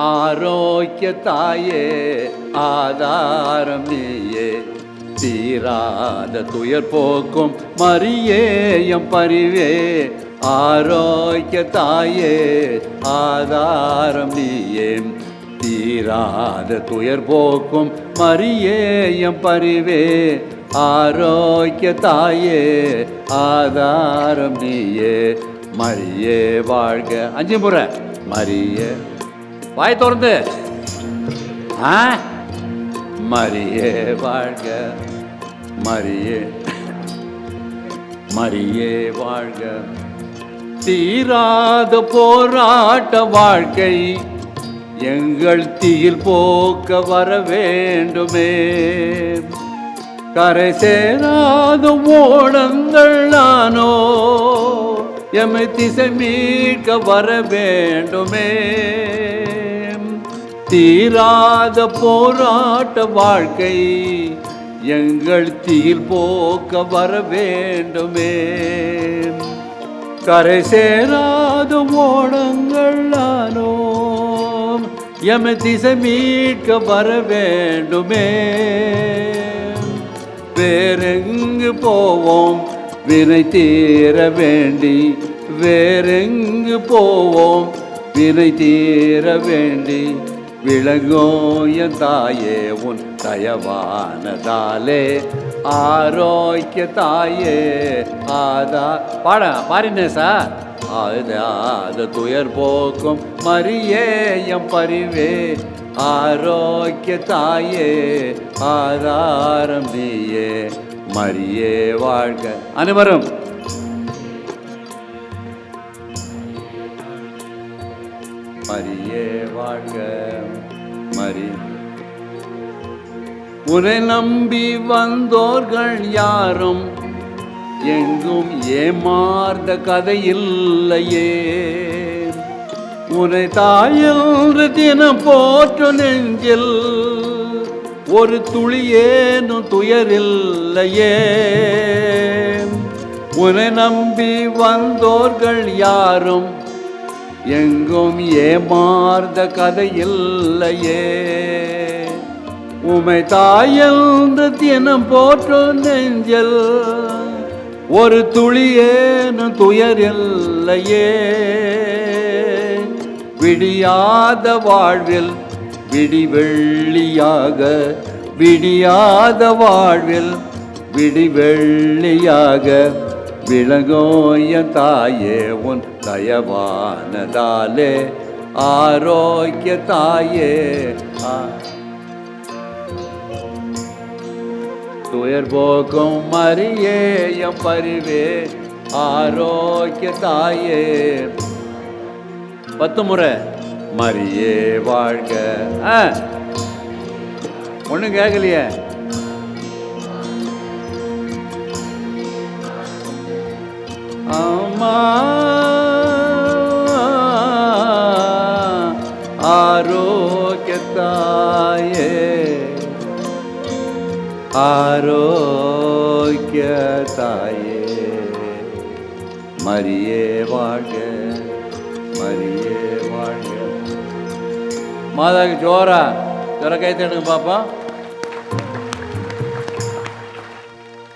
ஆரோக்கிய தாயே ஆதாரம் நீயே, தீராத துயர் போக்கும் மரியே எம் பரிவே. ஆரோக்கிய தாயே ஆதாரம் நீயே, தீராத துயர் போக்கும் மரியே எம் பரிவே. ஆரோக்கிய தாயே ஆதாரம் நீயே, மரியே வாழ்க. 5 முறை மரியே, வாய் திறந்து. மரியே வாழ்க, மரியே மரியே வாழ்க. தீராத போராட்ட வாழ்க்கை எங்கள் தீர் போக்க வர வேண்டுமே. கரை சேராத ஓடங்கள் நானோ எம்மை திசை மீட்க வர வேண்டுமே. தீராத போராட்ட வாழ்க்கை எங்கள் தீர் போக்க வர வேண்டுமே. கரை சேராத ஓடங்கள் நானோ எம்மை திசை மீட்க வர வேண்டுமே. வேறெங்கு போவோம் வினை தீர வேண்டி, வேறெங்கு போவோம் வினை தீர வேண்டி. விளங்கோய தாயே உன் தயவானதாலே, ஆரோக்கிய தாயே பாடினே சார். ஆதாத துயர் போக்கும் மரியே எம் பரிவே. ஆரோக்கிய தாயே ஆதாரம் நீயே, மரியே வாழ்க. அனைவரும் மரியே வாழ்க. மரி உன்னை நம்பி வந்தோர்கள் யாரும் எங்கும் ஏமாறுத கதையில்லையே. உன்னை தாயென்று தினம் போற்று நெஞ்சில் ஒரு துளியேனும் துயரில்லையே. உன்னை நம்பி வந்தோர்கள் யாரும் எங்கும் ஏமாறுத கதையில்லையே. உமை தாயென்று தினம் போற்று நெஞ்சில் ஒரு துளியேனும் துயரில்லையே. விடியாத வாழ்வில் விடிவெள்ளியாக, விடியாத வாழ்வில் விடிவெள்ளியாக. விளங்கோய தாயே உன் தயவானதாலே, ஆரோக்கிய தாயே துயர் போக்கும் மரியே எம் பரிவே. ஆரோக்கிய தாயே 10 முறை மரியே வாழ்க. ஒன்றும் கேட்கலையே. அம்மா ஆரோக்கிய தாயே, ஆரோக்கிய தாயே மரியே வாழ்க, மரியே வாழ்க. மாதாக்கு ஜோரா கை தட்டுங்க பாப்பா.